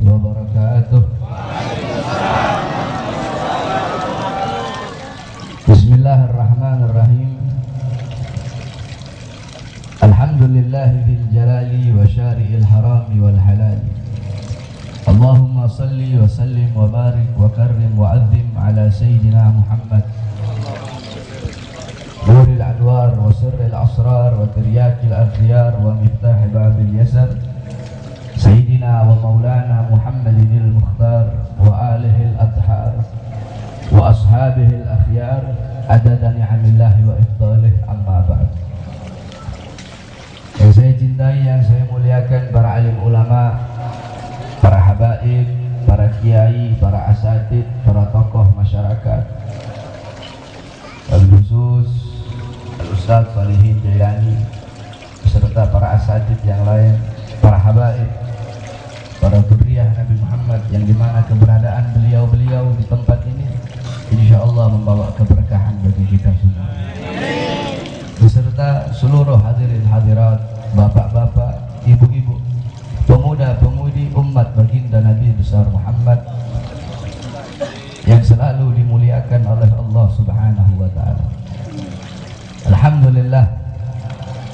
wabarakatuh. Bismillahirrahmanirrahim. Alhamdulillahi bil jalali wa syari'il harami wal halali. Allahumma salli wa sallim wa barik wa karrim wa azim ala sayyidina Muhammad nuril adwar wa sirril asrar wa tiryakil akhyar wa miftah babil yasar sayyidina wa maulana Muhammadinil mukhtar wa alihil adhar wa ashabihil akhyar adada ni'amillahi wa ifdalih, amma ba'd. Yang saya cintai, yang saya muliakan, para alim ulama, para habaib, para kiai, para asatid, para tokoh masyarakat, khusus Al-Ustaz Salihin Jailani beserta para asatid yang lain, para habaib, para dzurriyyah Nabi Muhammad, yang dimana keberadaan beliau-beliau di tempat ini insyaallah membawa keberkahan bagi kita semua, beserta seluruh hadirin hadirat, bapak-bapak, ibu-ibu, pemuda-pemudi umat baginda Nabi besar Muhammad yang selalu dimuliakan oleh Allah Subhanahu wa taala. Alhamdulillah,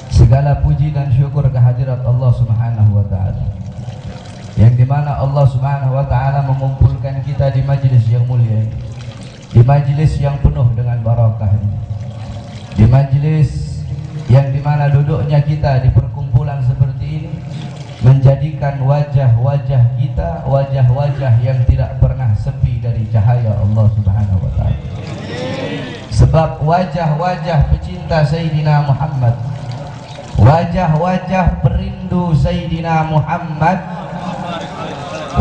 segala puji dan syukur kehadirat Allah Subhanahu wa taala, yang dimana Allah Subhanahu wa taala mengumpulkan kita di majlis yang mulia ini, di majlis yang penuh dengan barakah ini, di majlis yang dimana duduknya kita di perkumpulan seperti ini menjadikan wajah-wajah kita wajah-wajah yang tidak pernah sepi dari cahaya Allah Subhanahu wa taala. Sebab wajah-wajah pecinta Sayyidina Muhammad, wajah-wajah perindu Sayyidina Muhammad,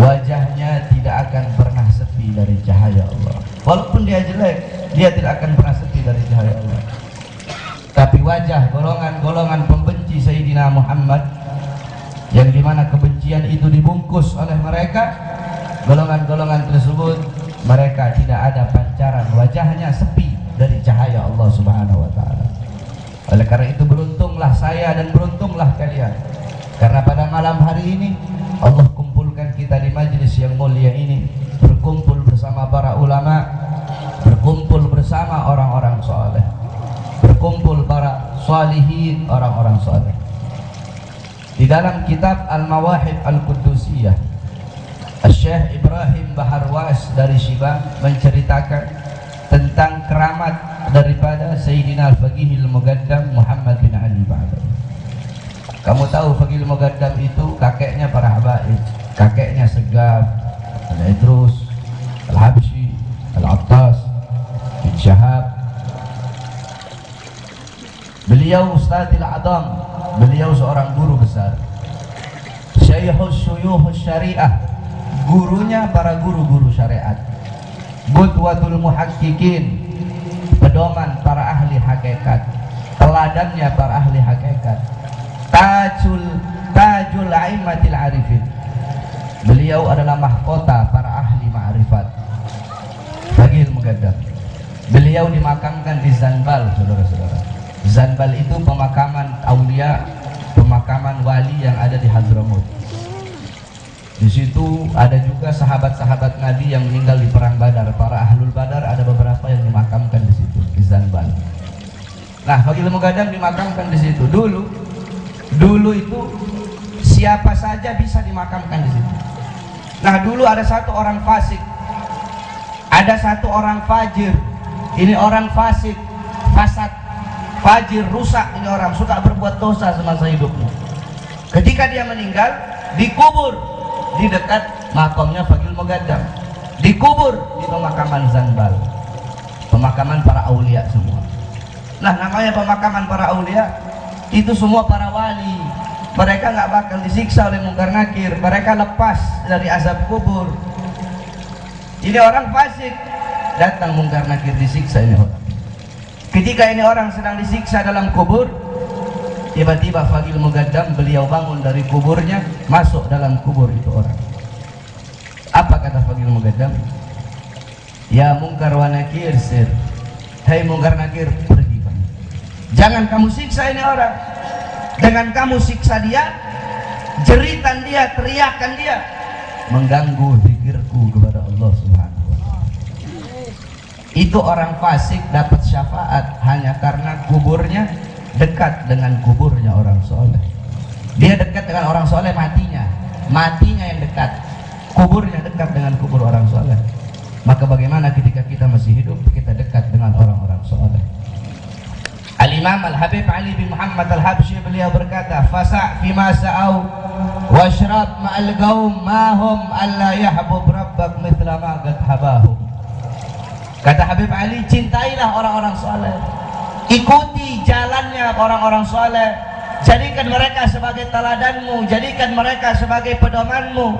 wajahnya tidak akan pernah sepi dari cahaya Allah. Walaupun dia jelek, dia tidak akan pernah sepi dari cahaya Allah. Tapi wajah golongan-golongan pembenci Sayyidina Muhammad, yang dimana kebencian itu dibungkus oleh mereka, golongan-golongan tersebut mereka tidak ada pancaran, wajahnya sepi dari cahaya Allah Subhanahu wa taala. Oleh karena itu beruntunglah saya dan beruntunglah kalian, karena pada malam hari ini Allah kumpulkan kita di majlis yang mulia ini, berkumpul bersama para ulama, berkumpul bersama orang-orang saleh, berkumpul para salihin, orang-orang saleh. Di dalam kitab Al-Mawahib Al-Quddusiyah, Syekh Ibrahim Baharwas dari Shibang menceritakan tentang keramat daripada Sayyidina Al-Faqihil Muqaddam Muhammad bin Ali Ba'dal. Kamu tahu Faqihil Muqaddam itu kakeknya para habaib, kakeknya Segaf, Al-Idrus, Al-Habsyi, Al-Attas, bin Syahab. Beliau Ustadzil Adam, beliau seorang guru besar, Syekhus Syuyuhus Syariah, gurunya para guru-guru syariat, Qudwatul Muhaqqiqin, pedoman para ahli hakikat, teladannya para ahli hakikat, Tajul Aimatil Arifin. Beliau adalah mahkota para ahli ma'rifat, Faqihil Muqaddam. Beliau dimakamkan di Zanbal, saudara-saudara. Zanbal itu pemakaman aulia, pemakaman wali yang ada di Hadramut. Di situ ada juga sahabat-sahabat Nabi yang meninggal di perang Badar. Para ahlul Badar ada beberapa yang dimakamkan di situ, di Zanbal. Nah, Faqihil Muqaddam dimakamkan di situ. Dulu itu siapa saja bisa dimakamkan di situ. Nah, dulu ada satu orang fasik, ada satu orang fajir. Ini orang fasik, fasad, fajir, rusak. Ini orang suka berbuat dosa semasa hidupnya. Ketika dia meninggal, dikubur di dekat makamnya Faqihil Muqaddam, dikubur di pemakaman Zanbal, pemakaman para aulia semua. Nah, namanya pemakaman para aulia itu semua para wali. Mereka nggak bakal disiksa oleh Munkar Nakir, mereka lepas dari azab kubur. Ini orang fasik, datang Munkar Nakir, disiksa ini orang. Ketika ini orang sedang disiksa dalam kubur, tiba-tiba Faqihil Muqaddam beliau bangun dari kuburnya, masuk dalam kubur itu orang. Apa kata Faqihil Muqaddam? Ya Munkar wa Nakir sir, hai Munkar Nakir, pergi kamu. Jangan kamu siksa ini orang. Dengan kamu siksa dia, jeritan dia, teriakan dia, mengganggu zikirku kepada Allah Subhanahu wa Ta'ala. Itu orang fasik dapat syafaat hanya karena kuburnya dekat dengan kuburnya orang soleh. Dia dekat dengan orang soleh, matinya yang dekat, kuburnya dekat dengan kubur orang soleh. Maka bagaimana ketika kita masih hidup kita dekat dengan orang-orang soleh? Al-Imam Al-Habib Ali bin Muhammad Al-Habsyi beliau berkata, fasa' fima sa'au washrab ma'al qaum ma hum alla yahbub rabbak mithla ma qad habahum. Kata Habib Ali, cintailah orang-orang soleh, ikuti jalannya orang-orang soleh, jadikan mereka sebagai teladanmu, jadikan mereka sebagai pedomanmu,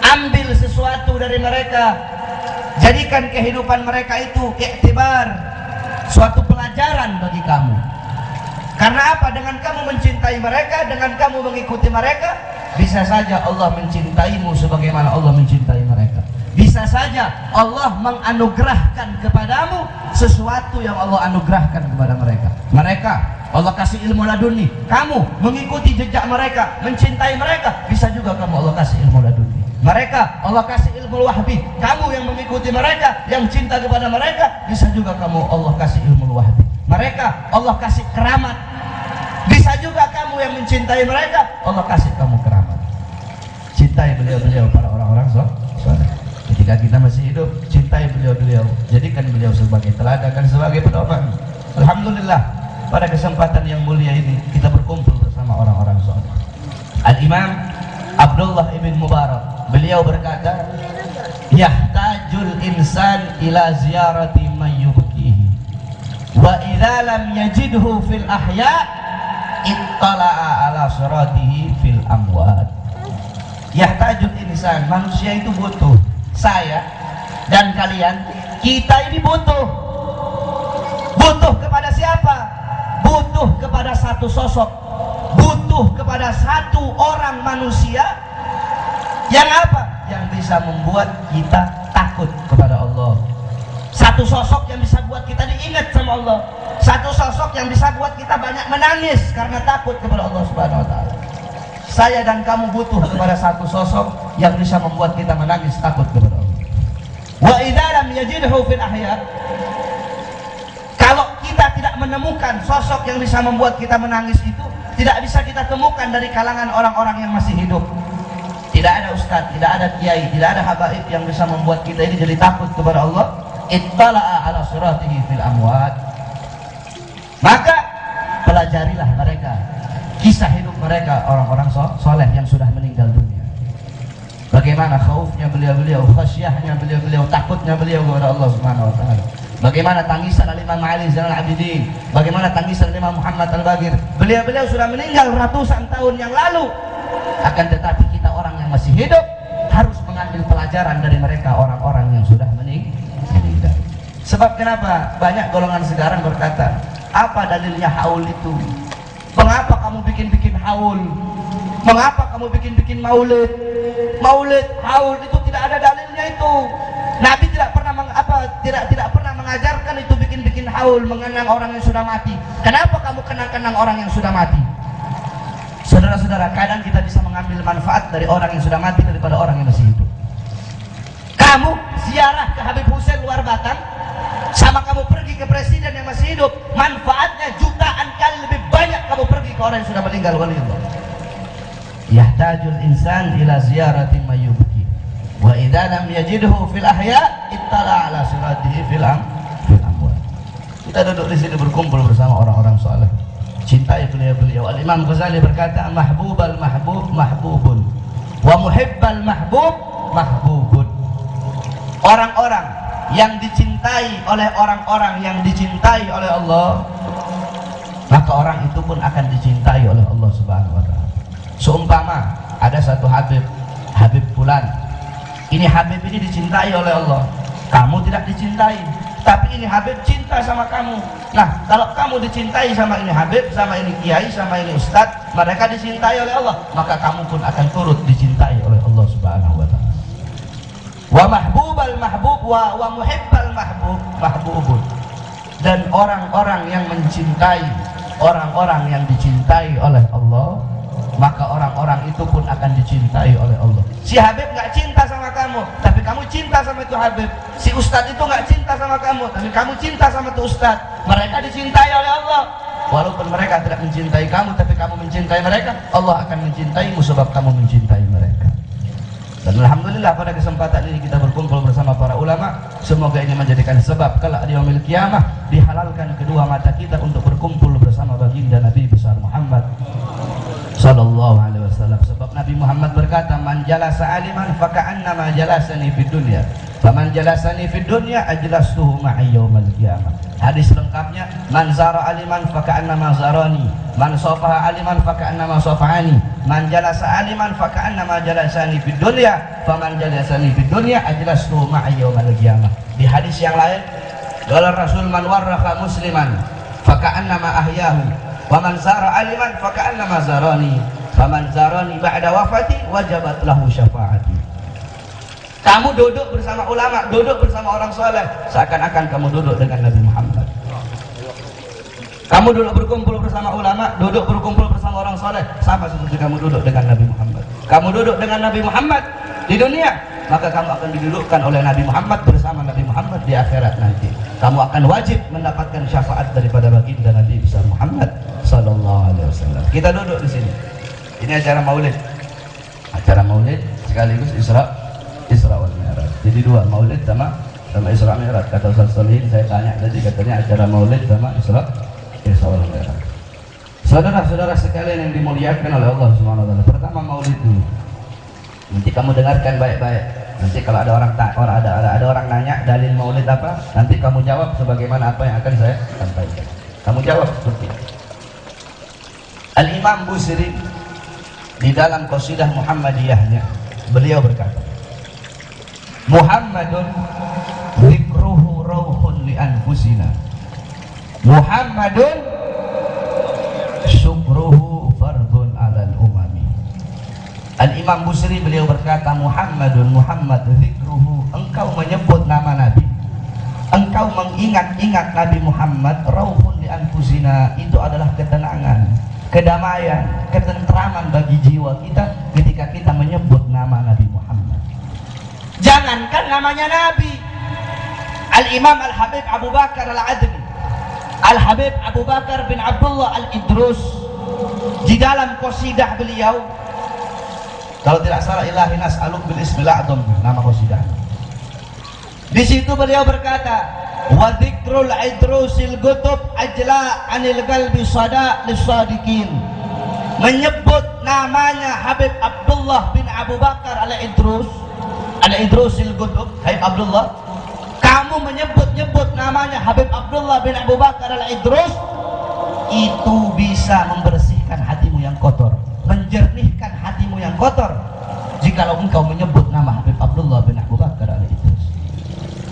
ambil sesuatu dari mereka, jadikan kehidupan mereka itu iktibar, suatu pelajaran bagi kamu. Karena apa? Dengan kamu mencintai mereka, dengan kamu mengikuti mereka, bisa saja Allah mencintaimu sebagaimana Allah mencintai mereka. Bisa saja Allah menganugerahkan kepadamu sesuatu yang Allah anugerahkan kepada mereka. Mereka Allah kasih ilmu laduni, kamu mengikuti jejak mereka, mencintai mereka, bisa juga kamu Allah kasih ilmu laduni. Mereka Allah kasih ilmu wahbi, kamu yang mengikuti mereka, yang cinta kepada mereka, bisa juga kamu Allah kasih ilmu wahbi. Mereka Allah kasih keramat, bisa juga kamu yang mencintai mereka, Allah kasih kamu keramat. Cintai beliau-beliau, para orang-orang soleh. Ketika kita masih hidup, cintai beliau-beliau, jadikan beliau sebagai teladan dan sebagai pedoman. Alhamdulillah, pada kesempatan yang mulia ini kita berkumpul bersama orang-orang soleh. Al-Imam Abdullah ibn Mubarak beliau berkata, yahtajul insan ila ziyarati man yubkihi wa idza lam yajidhu fil ahya ittala'a ala siratihi fil amwat. Yahtajul insan, manusia itu butuh, saya dan kalian, kita ini butuh kepada siapa? Butuh kepada satu sosok, butuh kepada satu orang manusia yang apa? Yang bisa membuat kita takut kepada Allah. Satu sosok yang bisa buat kita diingat sama Allah. Satu sosok yang bisa buat kita banyak menangis karena takut kepada Allah Subhanahu wa Ta'ala. Saya dan kamu butuh kepada satu sosok yang bisa membuat kita menangis takut kepada Allah. Wa idza lam yajidhu fil ahya, kalau kita tidak menemukan sosok yang bisa membuat kita menangis itu, tidak bisa kita temukan dari kalangan orang-orang yang masih hidup. Tidak ada ustaz, tidak ada kiai, tidak ada habaib yang bisa membuat kita ini jadi takut kepada Allah. Ittala'a ala suratihi fil amwat. Maka pelajarilah mereka, kisah hidup mereka, orang-orang soleh yang sudah meninggal dunia. Bagaimana khaufnya beliau-beliau, khasyahnya beliau-beliau, takutnya beliau kepada Allah Subhanahu wa Ta'ala. Bagaimana tangisan Imam Ali Zainal Abidin, bagaimana tangisan Imam Muhammad Al-Bagir. Beliau-beliau sudah meninggal ratusan tahun yang lalu. Akan tetapi kita orang yang masih hidup harus mengambil pelajaran dari mereka, orang-orang yang sudah meninggal. Sebab kenapa? Banyak golongan sekarang berkata, apa dalilnya haul itu? Mengapa kamu bikin-bikin haul? Mengapa kamu bikin-bikin maulid? Maulid, haul itu tidak ada dalilnya itu. Nabi tidak pernah tidak pernah mengajarkan itu bikin-bikin haul, mengenang orang yang sudah mati. Kenapa kamu kenang-kenang orang yang sudah mati? Saudara-saudara, kadang kita bisa mengambil manfaat dari orang yang sudah mati daripada orang yang masih hidup. Kamu ziarah ke Habib Hussein luar Batang, sama kamu pergi ke presiden yang masih hidup, manfaatnya jutaan kali lebih banyak kamu pergi ke orang yang sudah meninggal. Waliyullah. Yahtajul insan ila ziyarati mayyubki wa idza lam yajidhu fil ahya ittala ala siratihi fil amwat. Kita duduk di sini berkumpul bersama orang-orang saleh, cintai beliau-beliau. Al-Imam Ghazali berkata, mahbubal mahbub mahbubun wa muhibbal mahbub mahbubun. Orang-orang yang dicintai oleh orang-orang yang dicintai oleh Allah, maka orang itu pun akan dicintai oleh Allah Subhanahu wa Ta'ala. Seumpama ada satu Habib fulan, ini Habib ini dicintai oleh Allah, kamu tidak dicintai, tapi ini Habib cinta sama kamu. Nah, kalau kamu dicintai sama ini Habib, sama ini kiai, sama ini ustadz, mereka dicintai oleh Allah, maka kamu pun akan turut dicintai oleh Allah Subhanahu wa Ta'ala. Wa mahbubal mahbub wa muhibbal mahbub mahbubun. Dan orang-orang yang mencintai orang-orang yang dicintai oleh Allah, maka orang-orang itu pun akan dicintai oleh Allah. Si Habib nggak cinta sama kamu, tapi kamu cinta sama itu Habib. Si Ustadz itu nggak cinta sama kamu, tapi kamu cinta sama itu Ustadz. Mereka dicintai oleh Allah. Walaupun mereka tidak mencintai kamu, tapi kamu mencintai mereka, Allah akan mencintaimu sebab kamu mencintai mereka. Dan alhamdulillah pada kesempatan ini kita berkumpul bersama para ulama. Semoga ini menjadikan sebab kelak di yaumil qiyamah dihalalkan kedua mata kita untuk berkumpul bersama baginda Nabi besar Muhammad sallallahu alaihi wasallam. Sebab Nabi Muhammad berkata, "Man jalasa aliman faka'annama jalasani fid dunya, faman jalasani fid dunya ajlastuhu ma'i yaumil qiyamah." Hadis lengkapnya, "Man zara aliman faka'annama zarani, man safaha aliman faka'annama safahani, man jalasa aliman faka'annama jalasani fid dunya, faman jalasani fid dunya ajlastuhu ma'i yaumil qiyamah." Di hadis yang lain, qala Rasul, "Man warraqa musliman faka'annama ahyahu, wa man zara aliman faka'annama zarani, faman zarani ba'da wafati wajabat lahu syafaati." Kamu duduk bersama ulama, duduk bersama orang soleh, seakan-akan kamu duduk dengan Nabi Muhammad. Kamu duduk berkumpul bersama ulama, duduk berkumpul bersama orang soleh, sama seperti kamu duduk dengan Nabi Muhammad. Kamu duduk dengan Nabi Muhammad di dunia, maka kamu akan didudukkan oleh Nabi Muhammad bersama Nabi Muhammad di akhirat nanti. Kamu akan wajib mendapatkan syafaat daripada baginda Nabi besar Muhammad sallallahu alaihi wasallam. Kita duduk di sini. Ini acara maulid. Acara maulid sekaligus Isra wal Mi'raj. Jadi dua, maulid sama Isra Mi'raj. Kata Ustaz Solihin, saya tanya tadi, katanya acara maulid sama Isra wal Mi'raj. Saudara-saudara sekalian yang dimuliakan oleh Allah Subhanahu wa taala. Pertama maulid dulu. Nanti kamu dengarkan baik-baik. Nanti kalau ada orang nanya dalil maulid apa, nanti kamu jawab sebagaimana apa yang akan saya sampaikan. Kamu jawab seperti itu. Al-Imam Busiri di dalam qasidah Muhammadiyahnya, beliau berkata, Muhammadun dzikruhu rauhun li anfusina, Muhammadun syukruhu fardun alal umami. Al-Imam Busiri beliau berkata, Muhammad dzikruhu, engkau menyebut nama Nabi, engkau mengingat-ingat Nabi Muhammad, rauhun li anfusina, itu adalah ketenangan, kedamaian, ketentraman bagi jiwa kita ketika kita menyebut nama Nabi Muhammad. Jangankan namanya Nabi, Al-Imam Al-Habib Abu Bakar Al-Adli, Al-Habib Abu Bakar bin Abdullah Al-Idrus, di dalam qasidah beliau, kalau tidak salah, ilahi nas'aluk bil ismil a'zam, nama qasidah. Di situ beliau berkata, wa dzikrul idrusil gutub ajla anil qalbi sada lisadiqin. Menyebut namanya Habib Abdullah bin Abu Bakar Al-Idrusil Gutub, Habib Abdullah, kamu menyebut-nyebut namanya Habib Abdullah bin Abu Bakar Al-Idrus, itu bisa membersihkan hatimu yang kotor, menjernihkan hatimu yang kotor. Jikalau engkau menyebut nama Habib Abdullah bin Abu Bakar Al-Idrus,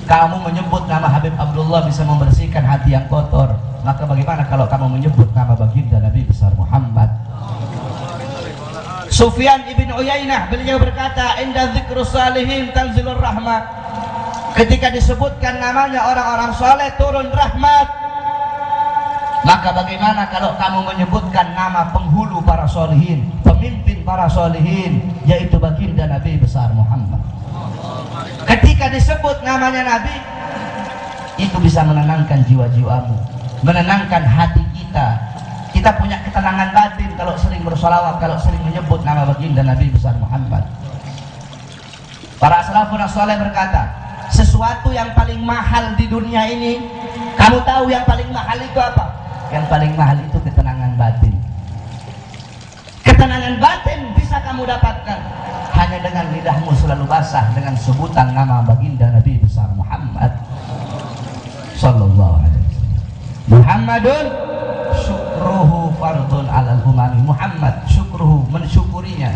kamu menyebut nama Habib Abdullah bisa membersihkan hati yang kotor, maka bagaimana kalau kamu menyebut nama baginda Nabi besar Muhammad? Sufyan ibn Uyainah beliau berkata, inda dzikrus salihin tanzilur rahmat, ketika disebutkan namanya orang-orang soleh turun rahmat. Maka bagaimana kalau kamu menyebutkan nama penghulu para solihin, pemimpin para solihin, yaitu baginda Nabi besar Muhammad? Ketika disebut namanya Nabi, itu bisa menenangkan jiwa-jiwamu, menenangkan hati kita. Kita punya ketenangan batin kalau sering bersolawat, kalau sering menyebut nama baginda Nabi besar Muhammad. Para salafun saleh berkata, sesuatu yang paling mahal di dunia ini, kamu tahu yang paling mahal itu apa? Yang paling mahal itu ketenangan batin. Ketenangan batin bisa kamu dapatkan hanya dengan lidahmu selalu basah dengan sebutan nama baginda Nabi besar Muhammad sallallahu alaihi wasallam. Muhammadun syukruhu fardun alal umami. Muhammad syukruhu, mensyukurinya,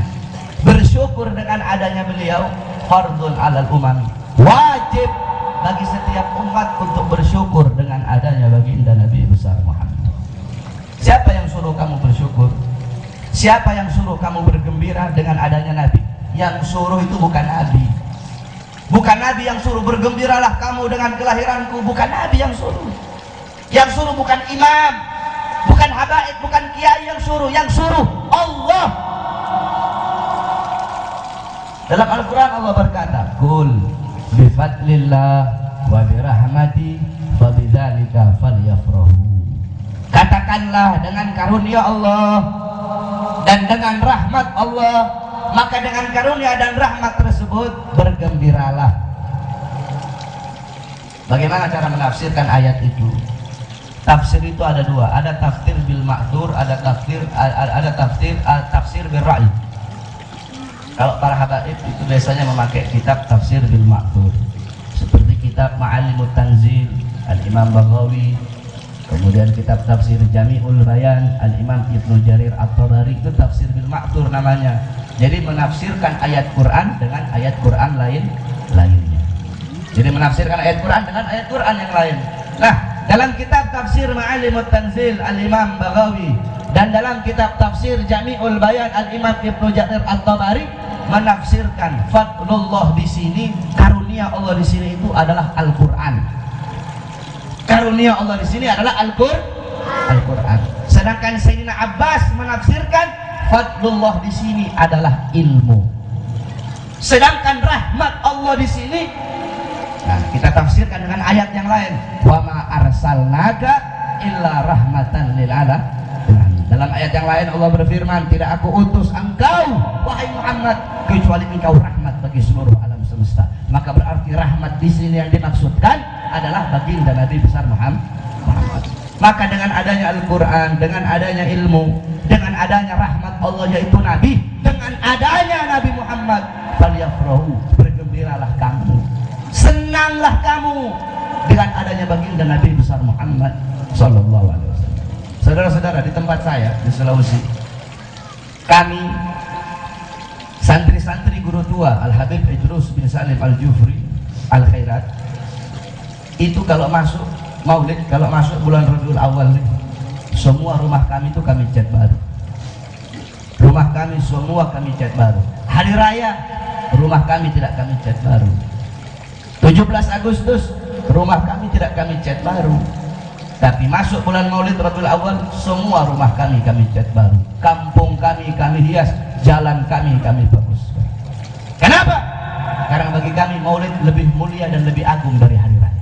bersyukur dengan adanya beliau, fardun alal umami, wajib bagi setiap umat untuk bersyukur dengan adanya baginda Nabi besar Muhammad. Siapa yang suruh kamu bersyukur? Siapa yang suruh kamu bergembira dengan adanya Nabi? Yang suruh itu bukan Nabi. Bukan Nabi yang suruh bergembiralah kamu dengan kelahiranku, bukan Nabi yang suruh. Yang suruh bukan imam, bukan habaib, bukan kiai yang suruh. Yang suruh Allah Dalam Al-Quran Allah berkata, Kul bifadlillah wa birahmati fabidzalika falyafrahu. Katakanlah, dengan karunia Allah dan dengan rahmat Allah, maka dengan karunia dan rahmat tersebut bergembiralah. Bagaimana cara menafsirkan ayat itu? Tafsir itu ada dua, ada tafsir bil ma'thur, ada tafsir bil ra'i. Kalau para habaib itu biasanya memakai kitab tafsir bil ma'thur, seperti kitab Ma'alimut Tanzil Al-Imam Baghawi, kemudian kitab tafsir Jami'ul Bayan Al-Imam Ibnu Jarir At-Tabari, itu tafsir bil ma'thur namanya. Jadi menafsirkan ayat Quran dengan ayat Quran lainnya. Jadi menafsirkan ayat Quran dengan ayat Quran yang lain. Nah, dalam kitab tafsir Ma'alimut Tanzil Al-Imam Baghawi dan dalam kitab tafsir Jami'ul Bayan Al-Imam Ibnu Jarir At-Tabari menafsirkan fadlullah di sini, karunia Allah di sini itu adalah Al-Qur'an. Karunia Allah di sini adalah Al-Qur'an. Sedangkan Sayyidina Abbas menafsirkan fadlullah di sini adalah ilmu. Sedangkan rahmat Allah di sini, nah, kita tafsirkan dengan ayat yang lain, wa ma arsalnaka illa rahmatan lil alamin. Dalam ayat yang lain Allah berfirman, tidak aku utus engkau wahai Muhammad kecuali engkau rahmat bagi seluruh alam semesta. Maka berarti rahmat di sini yang dimaksudkan adalah baginda Nabi besar Muhammad. Maka dengan adanya Al-Quran, dengan adanya ilmu, dengan adanya rahmat Allah yaitu Nabi, dengan adanya Nabi Muhammad, falyafrahu, bergembiralah kamu, senanglah kamu dengan adanya baginda Nabi besar Muhammad sallallahu alaihi wasallam. Saudara-saudara, di tempat saya di Sulawesi, kami santri-santri guru tua Al-Habib Idrus bin Salim Al-Jufri Al-Khairat itu kalau masuk maulid, kalau masuk bulan Rabiul Awal, semua rumah kami itu kami cat baru. Rumah kami semua kami cat baru. Hari raya rumah kami tidak kami cat baru. 17 Agustus rumah kami tidak kami cat baru. Tapi masuk bulan Maulid Rabiul Awal, semua rumah kami cat baru. Kampung kami hias, jalan kami baguskan. Kenapa? Karena bagi kami Maulid lebih mulia dan lebih agung dari hari raya.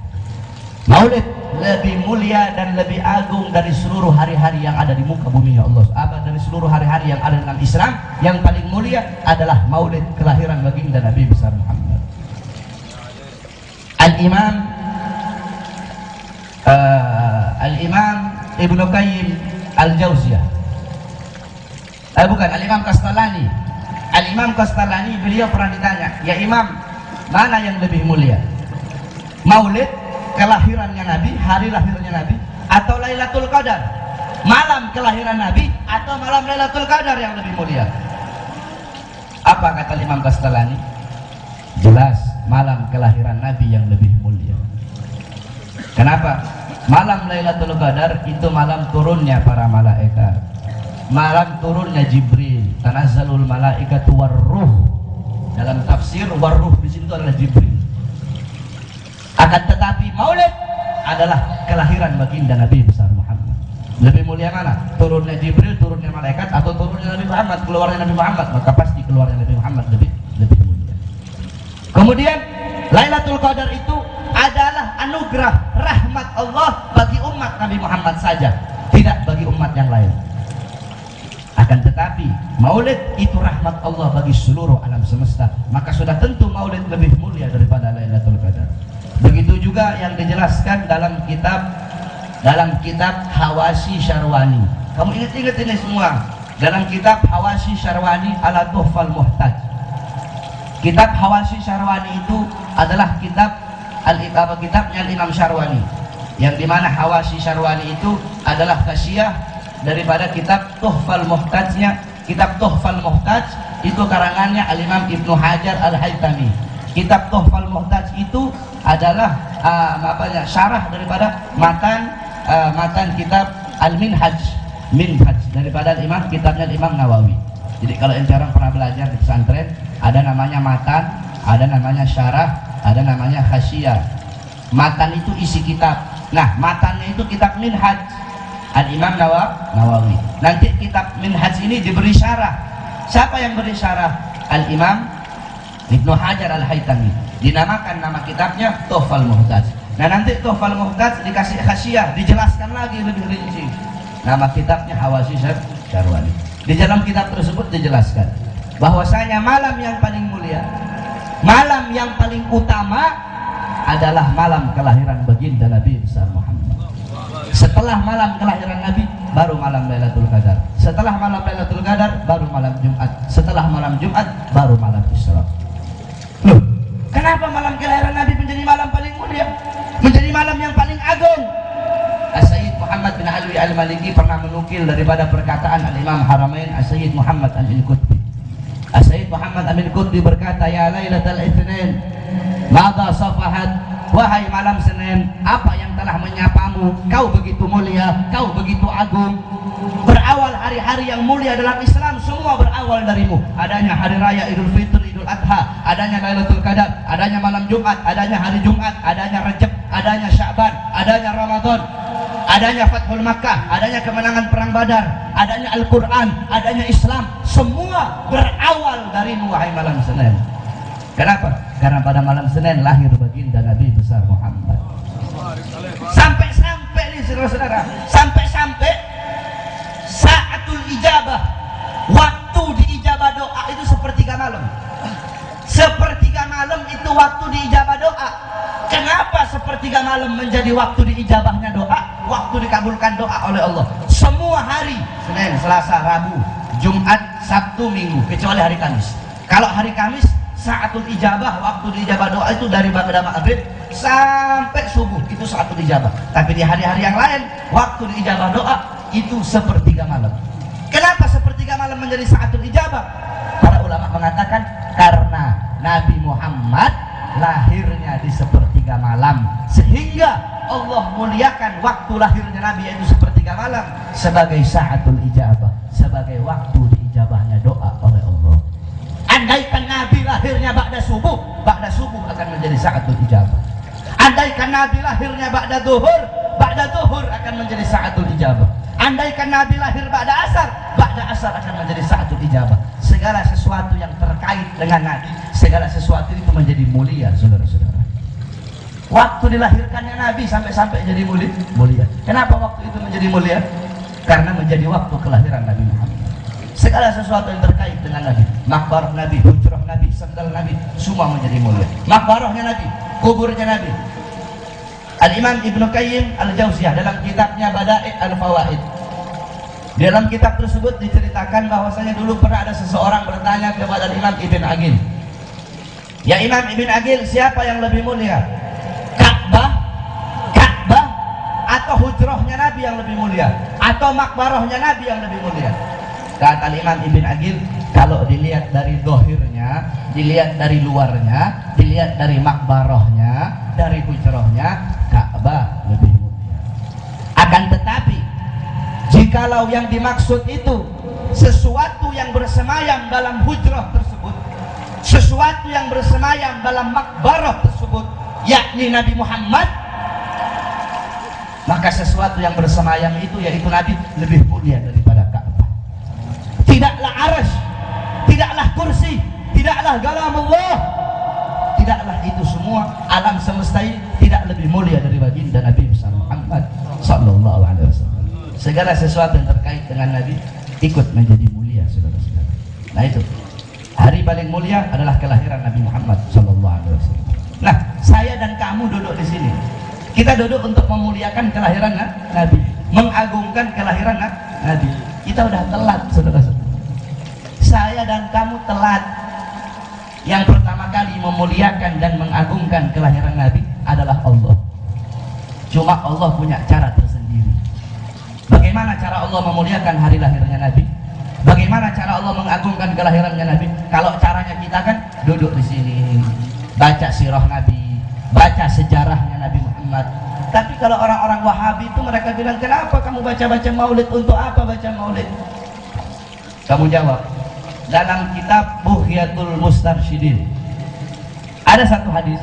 Maulid lebih mulia dan lebih agung dari seluruh hari-hari yang ada di muka bumi ya Allah. Dari seluruh hari-hari yang ada dalam Islam, yang paling mulia adalah Maulid kelahiran baginda Nabi besar Muhammad. Al-Imam Ibnu Qayyim Al-Jauziyah, bukan, Al-Imam Kastalani. Al-Imam Kastalani, beliau pernah ditanya, ya Imam, mana yang lebih mulia? Maulid kelahirannya Nabi, hari lahirnya Nabi, atau Lailatul Qadar, malam kelahiran Nabi, atau malam Lailatul Qadar yang lebih mulia? Apa kata Imam Kastalani? Jelas malam kelahiran Nabi yang lebih mulia. Kenapa? Malam Lailatul Qadar itu malam turunnya para malaikat, malam turunnya Jibril, tanazzalul malaikatu warruh. Dalam tafsir warruh di situ adalah Jibril. Akan tetapi Maulid adalah kelahiran baginda Nabi besar Muhammad. Lebih mulia mana? Turunnya Jibril, turunnya malaikat, atau turunnya Nabi Muhammad, keluarnya Nabi Muhammad? Maka pasti keluarnya Nabi Muhammad lebih mulia. Kemudian Lailatul Qadar itu adalah anugerah rahmat Allah bagi umat Nabi Muhammad saja, tidak bagi umat yang lain. Akan tetapi Maulid itu rahmat Allah bagi seluruh alam semesta, maka sudah tentu Maulid lebih mulia daripada Lailatul Qadar. Begitu juga yang dijelaskan dalam kitab Hawashi Syarwani. Kamu ingat-ingat ini semua dalam kitab Hawashi Syarwani ala Tuhfal Muhtaj. Kitab Hawashi Syarwani itu adalah kitabnya Imam Syarwani, yang dimana Hawashi Syarwani itu adalah khasiyah daripada kitab Tuhfal Muhtajnya. Kitab Tuhfal Muhtaj itu karangannya Al-Imam Ibnu Hajar Al-Haytami. Kitab Tuhfal Muhtaj itu adalah syarah daripada matan kitab Al-Minhaj daripada Imam, kitabnya Imam Nawawi. Jadi kalau orang pernah belajar di pesantren, ada namanya matan, ada namanya syarah, ada namanya khasiyah. Matan itu isi kitab. Nah, matannya itu kitab Minhaj Al-Imam Nawawi. Nanti kitab Minhaj ini diberi syarah Siapa yang beri syarah? Al-Imam Ibnu Hajar Al-Haytami. Dinamakan nama kitabnya Tuhfal Muhtaj. Nah, nanti Tuhfal Muhtaj dikasih khasyiah, dijelaskan lagi lebih rinci. Nama kitabnya Hawashi Syarwani. Di dalam kitab tersebut dijelaskan bahwasanya malam yang paling mulia, malam yang paling utama adalah malam kelahiran baginda Nabi besar Muhammad. Setelah malam kelahiran Nabi baru malam Lailatul Qadar. Setelah malam Lailatul Qadar baru malam Jumat. Setelah malam Jumat baru malam Isra. Loh, kenapa malam kelahiran Nabi menjadi malam paling mulia? Menjadi malam yang paling agung? As-Sayyid Muhammad bin Alwi Al-Maliki pernah menukil daripada perkataan Al-Imam Haramain As-Sayyid Muhammad Al-Qutbi. As-Sayyid Muhammad Al-Qutbi berkata, ya Lailatul Itsnin, maka safahat, wahai malam Senin, apa yang telah menyapamu? Kau begitu mulia, kau begitu agung. Berawal hari-hari yang mulia dalam Islam, semua berawal darimu. Adanya hari raya Idul Fitri, Idul Adha, adanya Lailatul Qadar, adanya malam Jumat, adanya hari Jumat, adanya Rajab, adanya Sya'ban, adanya Ramadan, adanya Fathul Makkah, adanya kemenangan perang Badar, adanya Al-Quran, adanya Islam. Semua berawal darimu, wahai malam Senin. Kenapa? Karena pada malam Senin lahir baginda Nabi besar Muhammad. Sampai-sampai nih saudara-saudara, sampai-sampai saatul ijabah, waktu diijabah doa itu sepertiga malam. Sepertiga malam itu waktu diijabah doa. Kenapa sepertiga malam menjadi waktu diijabahnya doa? Waktu dikabulkan doa oleh Allah. Semua hari, Senin, Selasa, Rabu, Jumat, Sabtu, Minggu, kecuali hari Kamis. Kalau hari Kamis, saatul ijabah, waktu diijabah doa itu dari ba'da maghrib sampai subuh, itu saatul ijabah. Tapi di hari-hari yang lain, waktu diijabah doa itu sepertiga malam. Kenapa sepertiga malam menjadi saatul ijabah? Para ulama mengatakan karena Nabi Muhammad lahirnya di sepertiga malam, sehingga Allah muliakan waktu lahirnya Nabi yaitu sepertiga malam sebagai saatul ijabah, sebagai waktu diijabahnya doa oleh Allah. Andaikan Nabi lahirnya ba'da subuh akan menjadi saatul ijabah. Andaikan Nabi lahirnya ba'da duhur akan menjadi saatul ijabah. Andaikan Nabi lahir ba'da asar akan menjadi saatul ijabah. Segala sesuatu yang terkait dengan Nabi, segala sesuatu itu menjadi mulia, saudara-saudara. Waktu dilahirkannya Nabi sampai jadi mulia. Kenapa waktu itu menjadi mulia? Karena menjadi waktu kelahiran Nabi Muhammad. Segala sesuatu yang terkait dengan Nabi, makbarah Nabi, hujrah Nabi, sandal Nabi, semua menjadi mulia. Makbarahnya Nabi, kuburnya Nabi. Al-Imam Ibnu Qayyim Al-Jauziyah dalam kitabnya Bada'i' Al-Fawaid, di dalam kitab tersebut diceritakan bahwasanya dulu pernah ada seseorang bertanya kepada Imam Ibn Aqil, ya Imam Ibn Aqil, siapa yang lebih mulia? Ka'bah atau hujrahnya Nabi yang lebih mulia, atau makbarahnya Nabi yang lebih mulia? Kata Imam Ibn Aqil, kalau dilihat dari dohirnya, dilihat dari luarnya, dilihat dari makbarahnya, dari hujrahnya, Ka'bah lebih mulia. Akan tetapi jikalau yang dimaksud itu sesuatu yang bersemayam dalam hujrah tersebut, sesuatu yang bersemayam dalam makbarah tersebut, yakni Nabi Muhammad, maka sesuatu yang bersemayam itu yaitu Nabi lebih mulia daripada Ka'bah. Tidaklah arasy, tidaklah kursi, tidaklah kalamullah, tidaklah itu semua alam semesta ini tidak lebih mulia dari baginda Nabi besar Muhammad sallallahu alaihi wasallam. Segala sesuatu yang terkait dengan Nabi ikut menjadi mulia, saudara-saudara. Nah itu, hari paling mulia adalah kelahiran Nabi Muhammad sallallahu alaihi wasallam. Nah, saya dan kamu duduk di sini. Kita duduk untuk memuliakan kelahiran Nabi, mengagungkan kelahiran Nabi. Kita udah telat, saudara-saudara. Saya dan kamu telat. Yang pertama kali memuliakan dan mengagungkan kelahiran Nabi adalah Allah. Cuma Allah punya cara tersendiri. Bagaimana cara Allah memuliakan hari lahirnya Nabi? Bagaimana cara Allah mengagungkan kelahirannya Nabi? Kalau caranya kita kan duduk di sini, baca sirah Nabi, baca sejarahnya Nabi Muhammad. Tapi kalau orang-orang Wahabi itu mereka bilang, kenapa kamu baca-baca maulid? Untuk apa baca maulid? Kamu jawab, dalam kitab Bughyatul Mustarsyidin ada satu hadis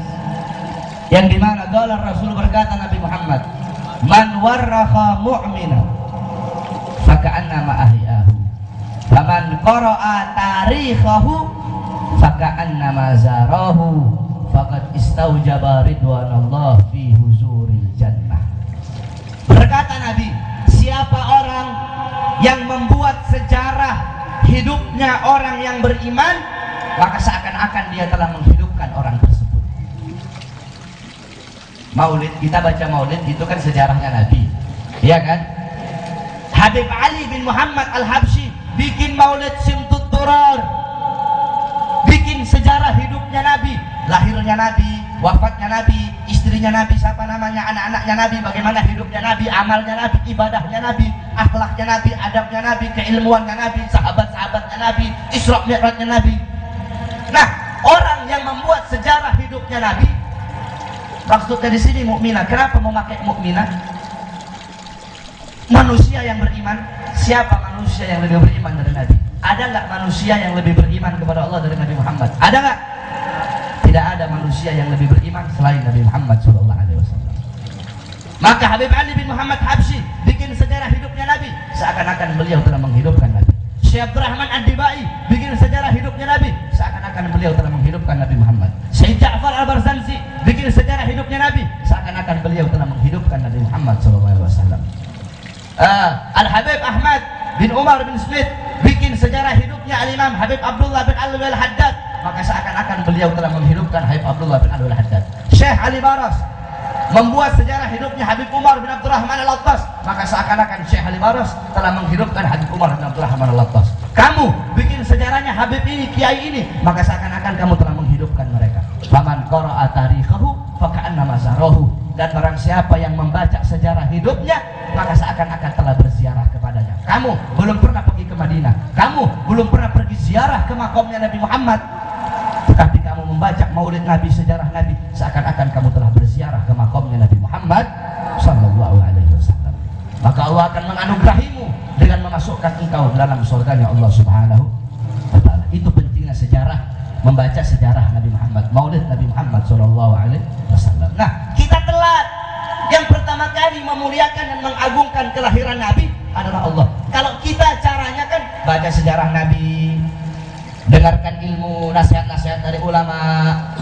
yang dimana qala Rasul berkata, Nabi Muhammad, man warraha mu'mina faka'annama ahyahu, faman qara'a tarikhahu faka'annama zarahu faqad istaujaba ridwanallah fi huzuril jannah. Berkata Nabi, siapa orang yang membuat sejarah hidupnya orang yang beriman, maka seakan-akan dia telah menghidupkan orang tersebut. Maulid, kita baca maulid itu kan sejarahnya Nabi, ya kan? Habib Ali bin Muhammad Al-Habsyi bikin maulid Simtud Durar, bikin sejarah hidupnya Nabi, lahirnya Nabi, wafatnya Nabi, istrinya Nabi, siapa namanya, anak-anaknya Nabi, bagaimana hidupnya Nabi, amalnya Nabi, ibadahnya Nabi, akhlaknya Nabi, adabnya Nabi, keilmuannya Nabi, sahabat-sahabatnya Nabi, Isra Mi'rajnya Nabi. Nah, orang yang membuat sejarah hidupnya Nabi, maksudnya di sini mukminah. Kenapa memakai mukminah? Manusia yang beriman. Siapa manusia yang lebih beriman dari Nabi? Ada nggak manusia yang lebih beriman kepada Allah dari Nabi Muhammad? Ada nggak? Tidak ada manusia yang lebih beriman selain Nabi Muhammad SAW. Maka Habib Ali bin Muhammad Habsyi bikin sejarah hidupnya Nabi, seakan-akan beliau telah menghidupkan Nabi. Syekh Abdurrahman Ad-Dibai bikin sejarah hidupnya Nabi, seakan-akan beliau telah menghidupkan Nabi Muhammad. Syekh Ja'far Al-Barzanji bikin sejarah hidupnya Nabi, seakan-akan beliau telah menghidupkan Nabi Muhammad SAW. Al-Habib Ahmad bin Umar bin Smith bikin sejarah hidupnya Al-Imam Habib Abdullah bin Alwi Al-Haddad, maka seakan-akan beliau telah menghidupkan Habib Abdullah bin Alwi Al-Haddad. Syekh Ali Baras membuat sejarah hidupnya Habib Umar bin Abdurrahman Al-Attas, maka seakan-akan Syekh Ali Baras telah menghidupkan Habib Umar bin Abdurrahman Al-Attas. Kamu bikin sejarahnya Habib ini, Kiai ini, maka seakan-akan kamu telah menghidupkan mereka. Faman qara'a tarikhahu faka'annama zarahu. Dan barang siapa yang membaca sejarah hidupnya, maka seakan-akan telah berziarah kepadanya. Kamu belum pernah pergi ke Madinah, kamu belum pernah pergi ziarah ke makamnya Nabi Muhammad, tetapi kamu membaca maulid Nabi, sejarah Nabi, seakan-akan kamu telah berziarah ke makamnya Nabi Muhammad sallallahu alaihi wasallam. Maka Allah akan menganugerahimu dengan memasukkan engkau dalam surganya Allah Subhanahu wa taala. Itu pentingnya sejarah, membaca sejarah Nabi Muhammad, maulid Nabi Muhammad sallallahu alaihi wasallam. Nah, kita telat. Yang pertama kali memuliakan dan mengagungkan kelahiran Nabi adalah Allah. Kalau kita caranya kan baca sejarah Nabi, dengarkan ilmu, nasihat-nasihat dari ulama,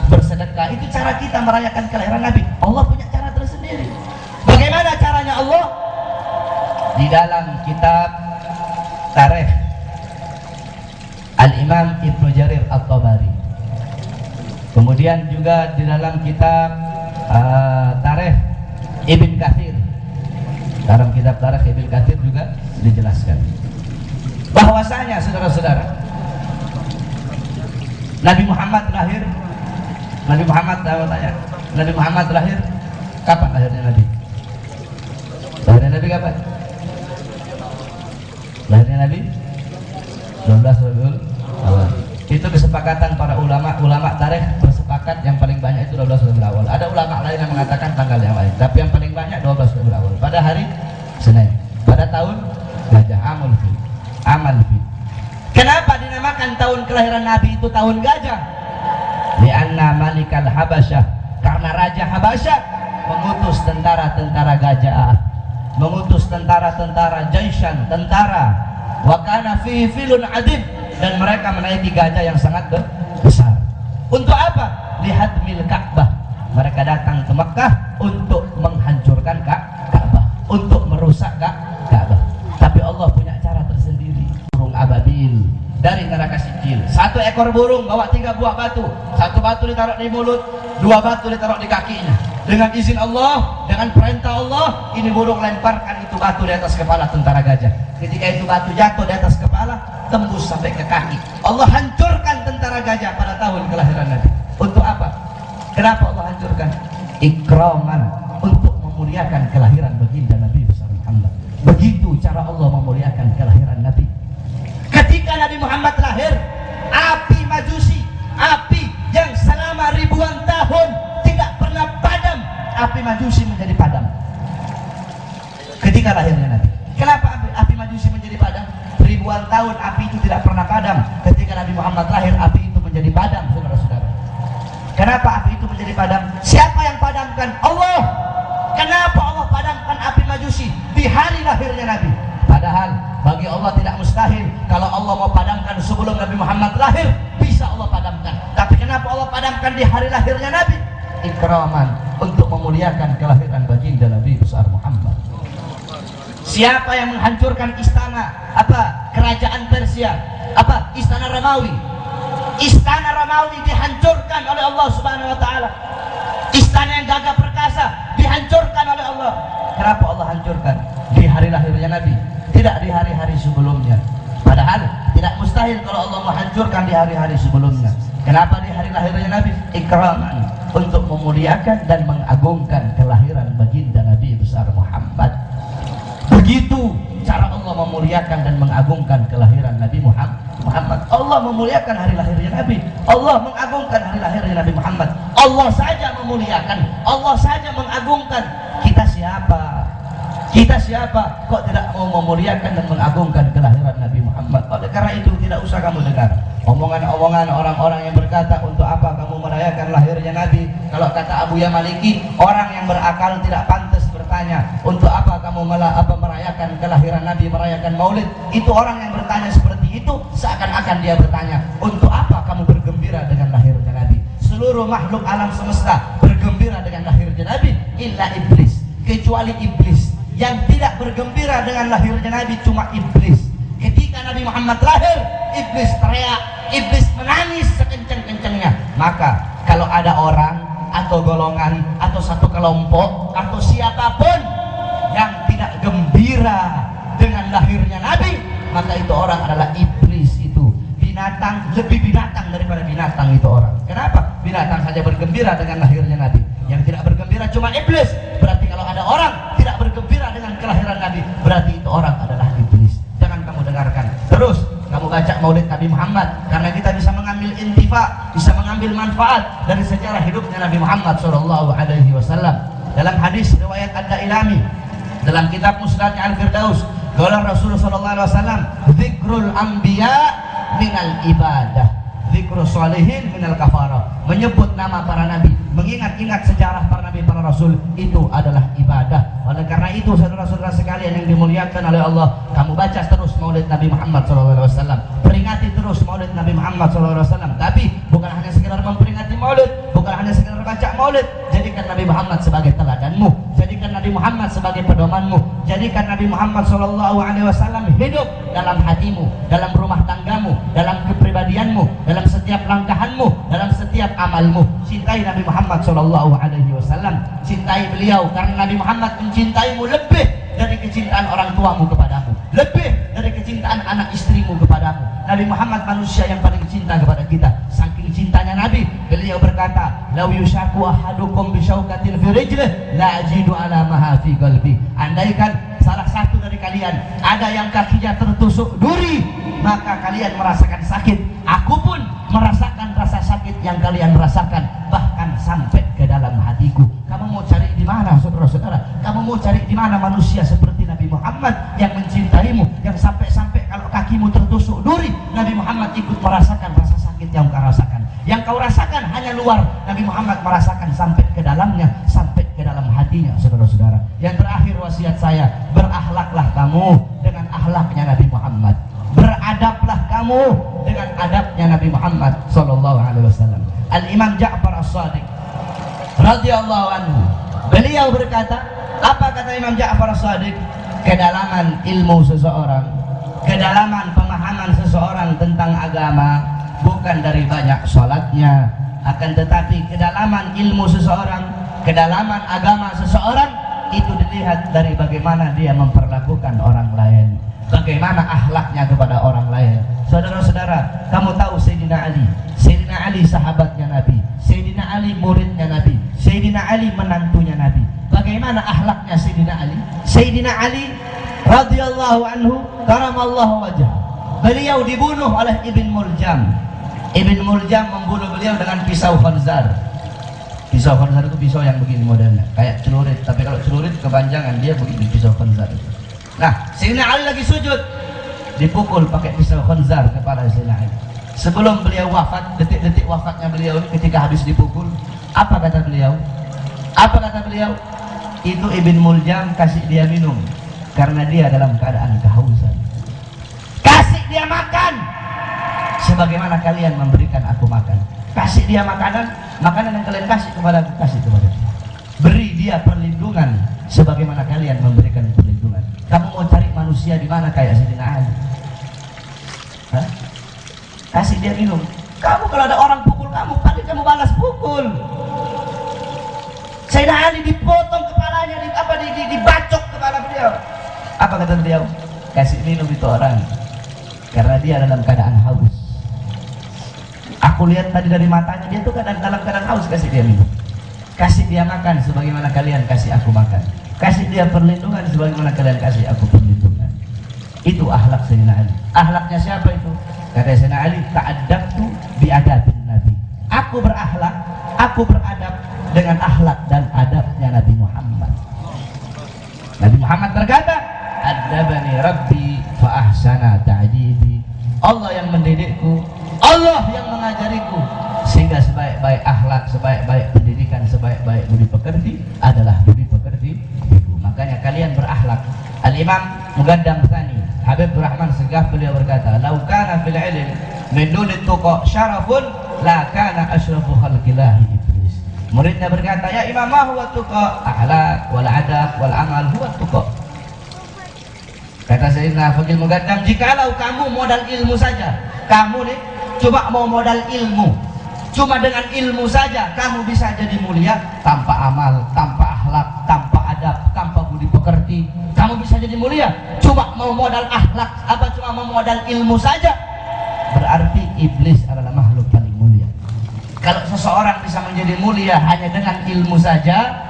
bersedekah, itu cara kita merayakan kelahiran Nabi. Allah punya cara tersendiri. Bagaimana caranya Allah? Di dalam kitab Tarikh Al-Imam Ibnu Jarir At-Tabari, kemudian juga di dalam kitab Tarikh Ibn Katsir, dalam kitab Tarikh Ibn Katsir juga dijelaskan bahwasanya, saudara-saudara, Nabi Muhammad lahir. Nabi Muhammad, Nabi Muhammad lahir kapan? Lahirnya Nabi? Lahirnya Nabi kapan? Lahirnya Nabi 12 Rabiul Awal. Itu kesepakatan para ulama tarikh bersepakat yang paling banyak itu 12 Rabiul Awal. Ada ulama lain yang mengatakan tanggal yang lain, tapi yang paling banyak 12 Rabiul Awal. Pada hari Senin, pada tahun Gajah, Amal Fi. Kenapa dinamakan tahun kelahiran Nabi itu tahun gajah? Lianna Malikal Habasyah, karena Raja Habasyah mengutus tentara-tentara gajah, mengutus tentara-tentara Jaishan, tentara, wa kana fihi filun adib, dan mereka menaiki gajah yang sangat besar. Untuk apa? Lihat mil Ka'bah. Mereka datang ke Mekah untuk menghancurkan Ka'bah, untuk merusak Ka'bah. Tapi Allah punya cara tersendiri. Burung ababil dari neraka sijil. Satu ekor burung bawa 3 buah batu. Satu batu ditaruh di mulut, 2 batu ditaruh di kakinya. Dengan izin Allah, dengan perintah Allah, ini burung lemparkan itu batu di atas kepala tentara gajah. Ketika itu batu jatuh di atas kepala, tembus sampai ke kaki. Allah hancurkan tentara gajah pada tahun kelahiran Nabi. Untuk apa? Kenapa Allah hancurkan? Ikraman, untuk memuliakan kelahiran baginda Nabi besar Muhammad. Begitu cara Allah memuliakan kelahiran Nabi. Ketika Nabi Muhammad lahir, api Majusi, api yang selama ribuan tahun tidak pernah padam, api Majusi menjadi padam ketika lahirnya Nabi. Kenapa api Majusi menjadi padam? Ribuan tahun api itu tidak pernah padam. Ketika Nabi Muhammad lahir, api itu menjadi padam, saudara-saudara. Kenapa api itu menjadi padam? Siapa yang padamkan? Allah. Kenapa Allah padamkan api Majusi di hari lahirnya Nabi? Padahal bagi Allah tidak mustahil. Kalau Allah mau padamkan lahir bisa Allah padamkan. Tapi kenapa Allah padamkan di hari lahirnya Nabi? Ikraman, untuk memuliakan kelahiran baginda Nabi besar Muhammad. Siapa yang menghancurkan istana kerajaan Persia, istana Romawi? Istana Romawi dihancurkan oleh Allah Subhanahu wa taala. Istana yang gagah perkasa dihancurkan oleh Allah. Kenapa Allah hancurkan? Di hari lahirnya Nabi, tidak di hari-hari sebelumnya. Padahal tidak mustahil kalau Allah menghancurkan di hari-hari sebelumnya. Kenapa di hari lahirnya Nabi? Ikraman, untuk memuliakan dan mengagungkan kelahiran baginda Nabi besar Muhammad. Begitu cara Allah memuliakan dan mengagungkan kelahiran Nabi Muhammad. Allah memuliakan hari lahirnya Nabi, Allah mengagungkan hari lahirnya Nabi Muhammad. Allah saja memuliakan, Allah saja mengagungkan. Kita siapa? Kita siapa kok tidak mau memuliakan dan mengagungkan kelahiran Nabi Muhammad? Oleh karena itu tidak usah kamu dengar omongan-omongan orang-orang yang berkata, untuk apa kamu merayakan lahirnya Nabi? Kalau kata Abu Ya Maliki, orang yang berakal tidak pantas bertanya, untuk apa kamu merayakan kelahiran Nabi, merayakan maulid? Itu orang yang bertanya seperti itu seakan-akan dia bertanya, untuk apa kamu bergembira dengan lahirnya Nabi? Seluruh makhluk alam semesta bergembira dengan lahirnya Nabi, illa iblis, kecuali iblis. Yang tidak bergembira dengan lahirnya Nabi cuma iblis. Ketika Nabi Muhammad lahir, iblis teriak, iblis menangis sekencang-kencangnya. Maka kalau ada orang atau golongan atau satu kelompok atau siapapun yang tidak gembira dengan lahirnya Nabi, maka itu orang adalah iblis. Itu binatang, lebih binatang daripada binatang itu orang. Kenapa? Binatang saja bergembira dengan lahirnya Nabi, yang tidak bergembira cuma iblis. Berarti kalau ada orang tidak bergembira dengan kelahiran Nabi, berarti itu orang adalah iblis. Jangan kamu dengarkan. Terus kamu baca maulid Nabi Muhammad, karena kita bisa mengambil intifa, bisa mengambil manfaat dari sejarah hidupnya Nabi Muhammad SAW. Dalam hadis riwayat Ad-Dailami, dalam kitab Musnadnya Al-Firdaus, qala Rasulullah SAW, dzikrul anbiya minal ibadah, dzikrus sholihin minal kafarah. Menyebut nama para nabi, mengingat-ingat sejarah para nabi, para rasul, itu adalah ibadah. Oleh karena itu, saudara-saudara sekalian yang dimuliakan oleh Allah, kamu baca terus maulid Nabi Muhammad SAW, peringati terus maulid Nabi Muhammad SAW. Tapi bukan hanya sekedar memperingati maulid, bukan hanya sekedar baca maulid. Jadikan Nabi Muhammad sebagai teladanmu, jadikan Nabi Muhammad sebagai pedomanmu, jadikan Nabi Muhammad SAW hidup dalam hatimu, dalam rumah tanggamu, dalam kepribadianmu, dalam setiap langkahanmu, dalam setiap amalmu. Cintai Nabi Muhammad SAW, cintai beliau, karena Nabi Muhammad mencintaimu lebih dari kecintaan orang tuamu kepadamu, lebih dari kecintaan anak istrimu kepadamu. Nabi Muhammad manusia yang paling cinta kepada kita. Saking cintanya Nabi, beliau berkata, "Lau yushaku ahadukum bisyaukatin fi rijlih la ajidu ala ma fi qalbi." Andaikan salah satu dari kalian ada yang kakinya tertusuk duri, maka kalian merasakan sakit. Aku pun merasakan rasa sakit yang kalian rasakan, bahkan sampai ke dalam hatiku. Kamu mau cari di mana, saudara-saudara? Kamu mau cari di mana manusia seperti Nabi Muhammad yang mencintaimu, yang sampai-sampai kalau kakimu tertusuk duri, Nabi Muhammad ikut merasakan rasa sakit yang kau rasakan. Yang kau rasakan hanya luar, Nabi Muhammad merasakan sampai ke dalamnya, sampai ke dalam hatinya, saudara-saudara. Yang terakhir wasiat saya, berakhlaklah kamu dengan akhlaknya Nabi Muhammad. Beradablah kamu dengan adabnya Nabi Muhammad SAW. Al-Imam Ja'far As-Shadiq radhiyallahu anhu, beliau berkata, apa kata Imam Ja'far As-Shadiq? Kedalaman ilmu seseorang, kedalaman pemahaman seseorang tentang agama bukan dari banyak sholatnya, akan tetapi kedalaman ilmu seseorang, kedalaman agama seseorang itu dilihat dari bagaimana dia memperlakukan orang lain, bagaimana akhlaknya kepada orang lain. Saudara-saudara, kamu tahu Sayyidina Ali? Sayyidina Ali sahabatnya Nabi, Sayyidina Ali muridnya Nabi, Sayyidina Ali menantunya Nabi. Bagaimana akhlaknya Sayyidina Ali? Sayyidina Ali radhiyallahu anhu karamallahu wajah, beliau dibunuh oleh Ibn Muljam. Ibn Muljam membunuh beliau dengan pisau khanzar. Pisau khanzar itu pisau yang begini modelnya, kayak celurit, tapi kalau celurit kepanjangan, dia begini pisau khanzar itu. Nah, Sayyidina Ali lagi sujud, dipukul pakai pisau khanzar kepala Sayyidina Ali. Sebelum beliau wafat, detik-detik wafatnya beliau ini, ketika habis dipukul, apa kata beliau? Apa kata beliau? Itu Ibn Muljam kasih dia minum karena dia dalam keadaan kehausan. Kasih dia makan sebagaimana kalian memberikan aku makan. Kasih dia makanan yang kalian kasih kepada aku, kasih kepada dia. Beri dia perlindungan sebagaimana kalian memberikan perlindungan. Kamu mau cari manusia di mana kayak Sayyidina Ali? Hah? Kasih dia minum. Kamu kalau ada orang pukul kamu, pasti kamu balas pukul. Sayyidina Ali dipotong kepalanya, dibacok kepala beliau. Apa kata beliau? Kasih minum itu orang, karena dia dalam keadaan haus. Aku lihat tadi dari matanya, dia tuh dalam keadaan haus, kasih dia minum. Kasih dia makan sebagaimana kalian kasih aku makan. Kasih dia perlindungan sebagaimana kalian kasih aku perlindungan. Itu akhlak Sayyidina Ali. Akhlaknya siapa itu? Kata Sayyidina Ali, ta'addabtu bi'adabin Nabi. Aku berakhlak, aku beradab dengan akhlak dan adabnya Nabi Muhammad. Nabi Muhammad berkata, "Adabani Rabbi fa ahsana ta'dibi." Allah yang mendidikku, Allah yang mengajariku, sehingga sebaik-baik akhlak, sebaik-baik pendidikan, sebaik-baik budi pekerti adalah budi pekerti ibu. Makanya kalian berakhlak. Al-Imam Mugaddam Tsani Habib Rahman Segaf beliau berkata, "Lau kana fil ilm min dunit tuqa syarafun la kana asyrafu khalqillahi iblis." Muridnya berkata, "Ya Imam, ma huwa tuqa?" "Akhlak wal adab wal amal huwa tuqa." Kata Sayyidina Faqih Mugaddam, jikalau kamu modal ilmu saja, kamu nih coba mau modal ilmu, cuma dengan ilmu saja kamu bisa jadi mulia, tanpa amal, tanpa akhlak, tanpa adab, tanpa budi pekerti, kamu bisa jadi mulia. Cuma mau modal akhlak, cuma mau modal ilmu saja, berarti iblis adalah makhluk paling mulia. Kalau seseorang bisa menjadi mulia hanya dengan ilmu saja,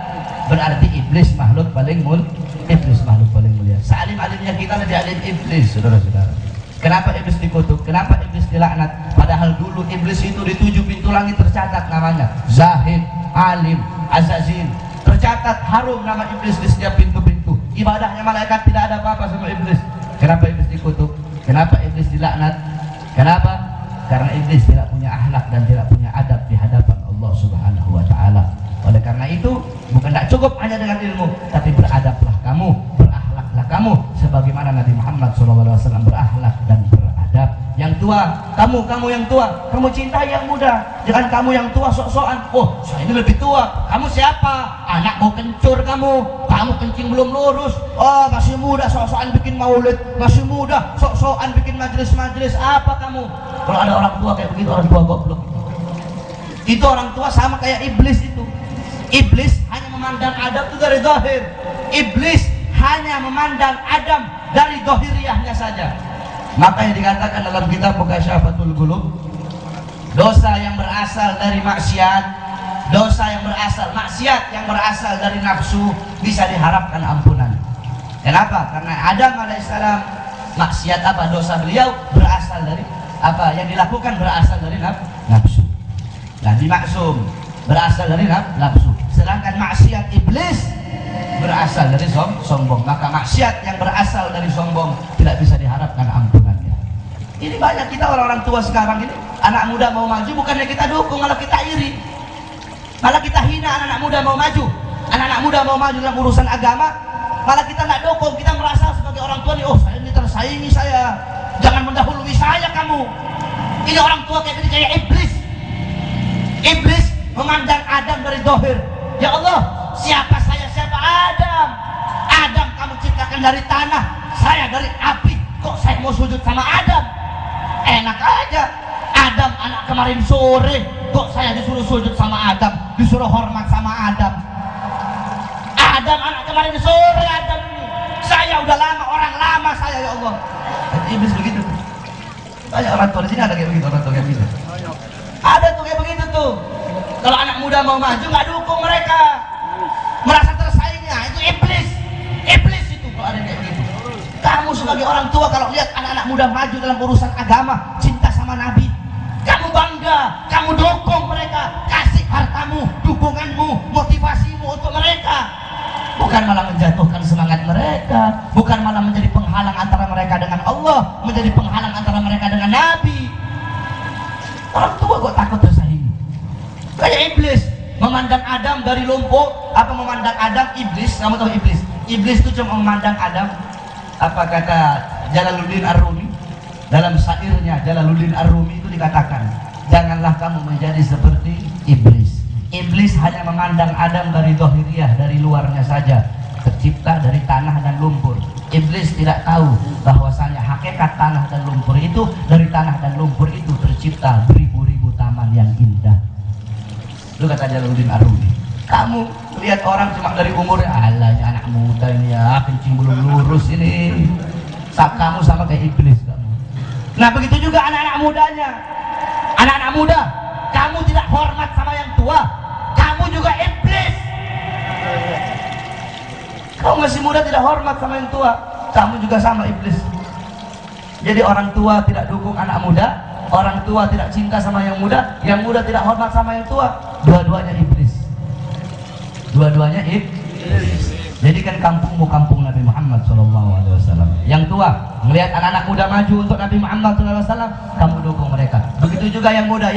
berarti iblis makhluk paling mulia. Iblis makhluk paling mulia. Sealim-alimnya kita lebih alim iblis, saudara-saudara. Kenapa iblis dikutuk? Kenapa iblis dilaknat? Padahal dulu iblis itu di 7 pintu langit tercatat namanya. Zahid, alim, azazin. Tercatat harum nama iblis di setiap pintu-pintu. Ibadahnya malaikat, tidak ada apa-apa sama iblis. Kenapa iblis dikutuk? Kenapa iblis dilaknat? Kenapa? Karena iblis tidak punya akhlak dan tidak punya adab di hadapan Allah Subhanahu wa ta'ala. Oleh karena itu, bukan tidak cukup hanya dengan ilmu, tapi beradablah kamu, berakhlaklah kamu sebagaimana Nabi Muhammad SAW berakhlak dan beradab. Yang tua, kamu yang tua, kamu cintai yang muda. Jangan kamu yang tua sok-sokan, "Oh, saya ini lebih tua." Kamu siapa? Anak mau kencur kamu kencing belum lurus. Oh, masih muda sok-sokan bikin maulid, masih muda sok-sokan bikin majelis-majelis. Apa kamu? Kalau ada orang tua kayak begitu, orang tua goblok. Itu orang tua sama kayak iblis itu. Iblis hanya memandang Adam itu dari zahir. Iblis hanya memandang Adam dari zahiriyahnya saja. Makanya dikatakan dalam kitab Mukasyafatul Qulub, dosa yang berasal dari maksiat, maksiat yang berasal dari nafsu bisa diharapkan ampunan. Kenapa? Karena Adam alaihissalam, maksiat dosa beliau berasal dari yang dilakukan berasal dari nafsu. Nabi maksum berasal dari nafsu. Sedangkan maksiat iblis berasal dari sombong. Maka maksiat yang berasal dari sombong tidak bisa diharapkan ampunannya. Ini banyak kita orang-orang tua sekarang ini, anak muda mau maju bukannya kita dukung, malah kita iri, malah kita hina anak-anak muda mau maju. Anak-anak muda mau maju dalam urusan agama, malah kita nggak dukung. Kita merasa sebagai orang tua nih, "Oh, saya ini tersaingi, saya jangan mendahului saya kamu." Ini orang tua kayak iblis. Iblis memandang Adam dari zahir. Ya Allah, siapa saya, siapa Adam? Adam kamu ciptakan dari tanah, saya dari api. Kok saya mau sujud sama Adam? Enak aja. Adam anak kemarin sore, kok saya disuruh sujud sama Adam, disuruh hormat sama Adam? Adam anak kemarin sore, Adam ini. Saya udah lama, orang lama saya, ya Allah. Iblis begitu. Banyak orang tua di sini ada kayak begitu, orang tua kayak begitu. Ada tuh kayak begitu tuh. Kalau anak muda mau maju nggak dukung mereka, merasa tersaingnya, itu iblis. Iblis itu kalau ada kayak begitu. Kamu sebagai orang tua kalau lihat anak-anak muda maju dalam urusan agama, cinta sama Nabi, kamu bangga, kamu dukung mereka, kasih hartamu, dukunganmu, motivasimu untuk mereka. Bukan malah menjatuhkan semangat mereka, bukan malah menjadi penghalang antara mereka dengan Allah, menjadi penghalang antara mereka dengan Nabi. Orang tua kok takut tersaingi? Kayak iblis memandang Adam dari lumpur. Apa memandang Adam? Iblis, kamu tahu iblis? Iblis itu cuma memandang Adam. Apa kata Jalaluddin Ar-Rumi? Dalam syairnya Jalaluddin Ar-Rumi itu dikatakan, janganlah kamu menjadi seperti iblis. Iblis hanya memandang Adam dari dohiriyah, dari luarnya saja, tercipta dari tanah dan lumpur. Iblis tidak tahu bahwasanya hakikat tanah dan lumpur itu, dari tanah dan lumpur itu tercipta beribu-ribu taman yang indah. Itu kata Jalaluddin Ar-Rumi. Kamu lihat orang cuma dari umurnya, alahnya anak muda ini ya, kencing belum lurus ini. Kamu sama kayak iblis kamu. Nah begitu juga anak-anak mudanya. Anak-anak muda, kamu tidak hormat sama yang tua, kamu juga iblis. Kamu masih muda tidak hormat sama yang tua, kamu juga sama iblis. Jadi orang tua tidak dukung anak muda, orang tua tidak cinta sama yang muda tidak hormat sama yang tua. Dua-duanya iblis. Dua-duanya iblis. Jadikan kampungmu kampung Nabi Muhammad SAW. Yang tua melihat anak-anak muda maju untuk Nabi Muhammad SAW, kamu dukung mereka. Begitu juga yang muda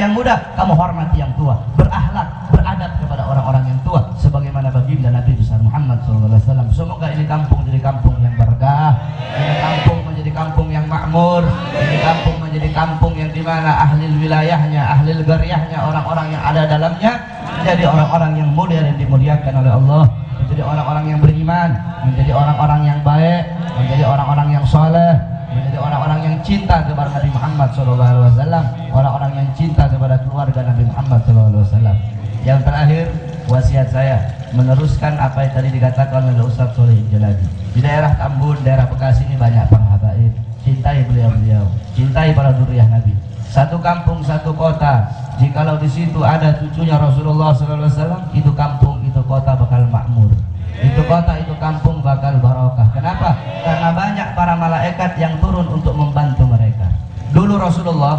kamu hormati yang tua, berakhlak, beradab kepada orang-orang yang tua, sebagaimana baginda Nabi besar Muhammad SAW. Semoga ini kampung jadi kampung yang berkah, ini kampung menjadi kampung yang makmur, ini kampung menjadi kampung yang dimana ahli wilayahnya, ahli qaryahnya, orang-orang yang ada dalamnya menjadi orang-orang yang mulia dan dimuliakan oleh Allah, menjadi orang-orang yang beriman, menjadi orang-orang yang baik, menjadi orang-orang yang soleh, menjadi orang-orang yang cinta kepada Nabi Muhammad SAW, orang-orang yang cinta kepada keluarga Nabi Muhammad SAW. Yang terakhir, wasiat saya meneruskan apa yang tadi dikatakan oleh Ustaz Soleh Jaladi. Di daerah Tambun, daerah Bekasi ini banyak para habaib. Cintai beliau-beliau, cintai para zuriyah Nabi. Satu kampung, satu kota. Jikalau di situ ada cucunya Rasulullah SAW, itu kampung, itu kota bakal makmur. Itu kota, itu kampung bakal barokah. Kenapa? Karena banyak para malaikat yang turun untuk membantu mereka. Dulu Rasulullah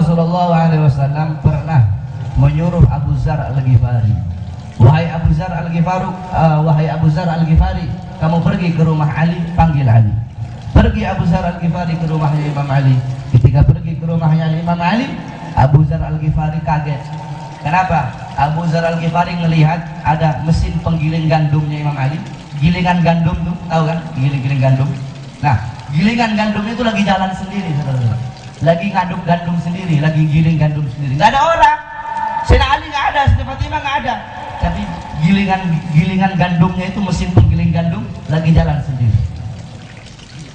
SAW pernah menyuruh Abu Zar Al-Ghifari, wahai Abu Zar Al-Ghifari, kamu pergi ke rumah Ali, panggil Ali. Pergi Abu Zar Al-Ghifari ke rumahnya Imam Ali. Ketika pergi ke rumahnya Imam Ali, Abu Zar Al-Ghifari kaget. Kenapa? Abu Zar Al-Ghifari melihat ada mesin penggiling gandumnya Imam Ali. Gilingan gandum tuh, tahu kan? Giling gandum. Nah, gilingan gandum itu lagi jalan sendiri, saudara-saudara. Lagi ngaduk gandum sendiri, lagi giling gandum sendiri. Nggak ada orang. Sayyidina Ali nggak ada, Sayyidina Fatimah nggak ada. Tapi gilingan gandumnya itu, mesin penggiling gandum lagi jalan sendiri.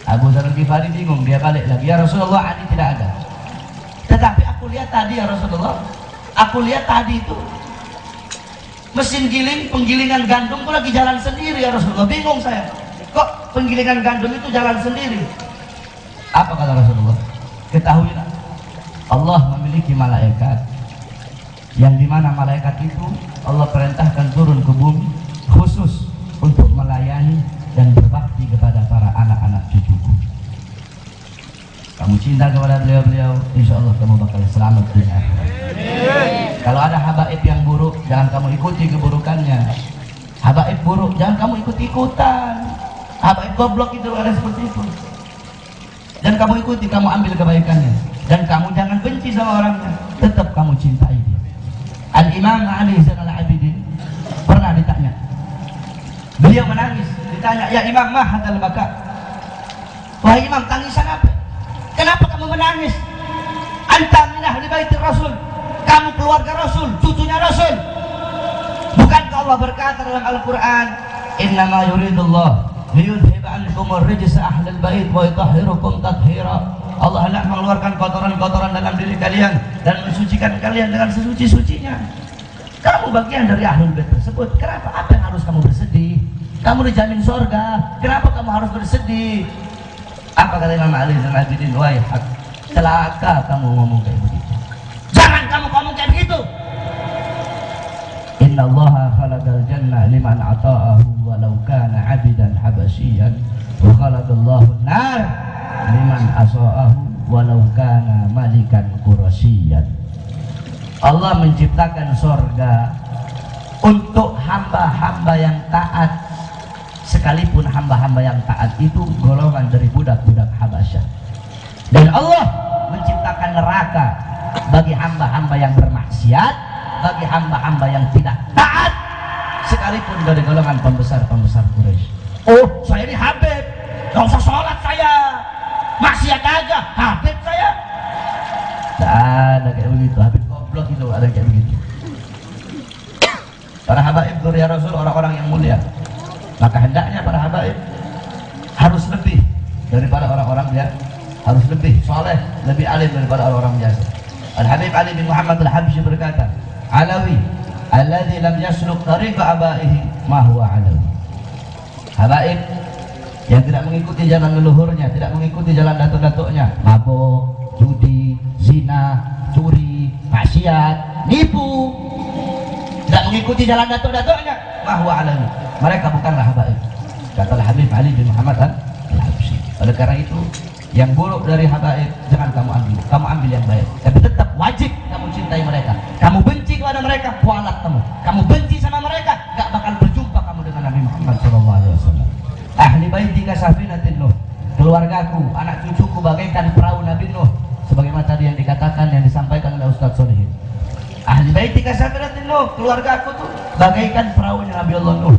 Abu Zar Al-Ghifari bingung, dia balik lagi, ya Rasulullah, Ali tidak ada. Tetapi aku lihat tadi ya Rasulullah, aku lihat tadi itu mesin penggilingan gandum itu lagi jalan sendiri ya Rasulullah. Bingung saya, kok penggilingan gandum itu jalan sendiri? Apa kata Rasulullah? Ketahuilah, Allah memiliki malaikat, yang dimana malaikat itu Allah perintahkan turun ke bumi khusus untuk melayani dan berbakti kepada para anak-anak cucuku. Kamu cinta kepada beliau-beliau, insya Allah kamu bakal selamat dunia akhirat. Kalau ada habaib yang buruk, jangan kamu ikuti keburukannya. Habaib buruk, jangan kamu ikut-ikutan. Habaib goblok itu ada seperti itu. Dan kamu ikuti, kamu ambil kebaikannya. Dan kamu jangan benci sama orangnya, tetap kamu cintai dia. Al-Imam Ali Zainal Abidin pernah ditanya, beliau menangis, ditanya, ya Imam, mah hadal baka? Wahai Imam, tangisan apa? Kenapa kamu menangis? Anta min ahli baitir Rasul, kamu keluarga Rasul, cucunya Rasul. Bukankah Allah berkata dalam Al-Quran, innama yuridullah liyudhiba ankum ar-rijsa ahlal bait wa yutahhirukum tathira. Allah hendak mengeluarkan kotoran-kotoran dalam diri kalian dan mensucikan kalian dengan sesuci-sucinya. Kamu bagian dari ahlul bait tersebut. Kenapa? Apa yang harus kamu bersedih? Kamu dijamin surga. Kenapa kamu harus bersedih? Apa kata Imam Ali Zainal Abidin? Wahai hak, celaka kamu ngomong kayak begitu. Jangan kamu ngomong kayak begitu. Inna Allaha khalaqal jannah liman ata'ahu walau kana 'abidan habasyian wa khalaqallahu an-nar liman asa'ahu walau kana malikan qurasyian. Allah menciptakan surga untuk hamba-hamba yang taat, sekalipun hamba-hamba yang taat itu golongan dari budak-budak Habasyah. Dan Allah menciptakan neraka bagi hamba-hamba yang bermaksiat, bagi hamba-hamba yang tidak taat, sekalipun dari golongan pembesar-pembesar Quraisy. Oh, saya ini habib, nggak usah sholat saya. maksiat aja Habib saya. Tak ada kayak begitu. Habib goblok itu ada kayak begitu. Para habaib Dzurriyyah Rasul orang-orang yang mulia. Maka hendaknya para habaib harus lebih daripada orang-orang biasa, harus lebih soleh, lebih alim daripada orang-orang biasa. Al-Habib Ali bin Muhammad Al-Habsyi berkata, Alawi alladzi lam yasluk tariqa abaihi ma huwa alawi. Habaib yang tidak mengikuti jalan leluhurnya, tidak mengikuti jalan datuk-datuknya, mabuk, judi, zina, curi, maksiat, nipu, tidak mengikuti jalan datuk-datuknya, ma huwa alawi. Mereka bukanlah habaib. Kata Habib Ali bin Muhammad Al-Habsyi. Oleh karena itu, yang buruk dari habaib jangan kamu ambil yang baik. Tapi tetap wajib kamu cintai mereka. Kamu benci kepada mereka, kualat kamu. Kamu benci sama mereka, gak bakal berjumpa kamu dengan Nabi Muhammad SAW. Ahli baiti kasafinatin Nuh, keluargaku, anak cucuku bagaikan perahu Nabi Nuh. Sebagaimana tadi yang dikatakan, yang disampaikan oleh Ustaz Solihin. Ahli baiti kasafinatin Nuh, keluargaku tuh bagaikan perahunya Nabi Allah Nuh.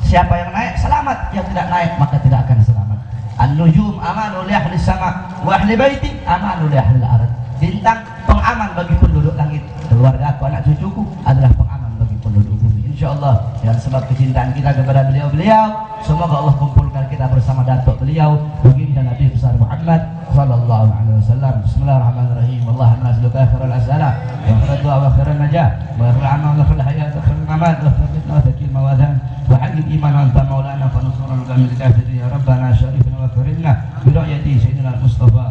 Siapa yang naik selamat, yang tidak naik maka tidak akan selamat. An-nujum amanu li ahli sama wa ahli baiti amanu li ahli al-ard. Bintang pengaman bagi penduduk langit. Keluarga aku, anak cucuku adalah pengaman bagi penduduk bumi. Insyaallah dengan sebab kecintaan kita kepada beliau-beliau, semoga Allah kumpulkan kita bersama datuk beliau, baginda Nabi besar Muhammad sallallahu alaihi wasallam. Bismillahirrahmanirrahim. Allahumma nas'aluka khairal asala wa khairal du'a wa khairan najah wa khairal amal wa khairal hayat wa khairal mamat wa khairal fitnah wa thaqil mawadan wa haqqil iman anta maulana fa nusrana al-kamil kafirin ya rabbana syarifna wa karimna bi ra'yati sayyidina al-mustafa.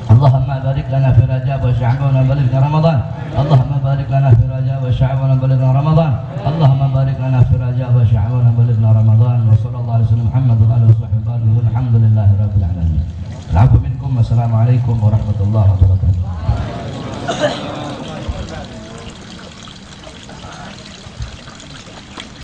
Allahumma barik lana fi Rajab wa Sya'ban wa balighna Ramadan. Allahumma barik lana fi Rajab wa Sya'ban wa balighna Ramadan. Allahumma barik lana fi Rajab wa Sya'ban wa balighna Ramadan. Wa sallallahu alaihi wasallam Muhammad wa alihi washabbihi walhamdulillahi rabbil alamin. Alhamdulillah minkum. Wassalamualaikum warahmatullahi wabarakatuh.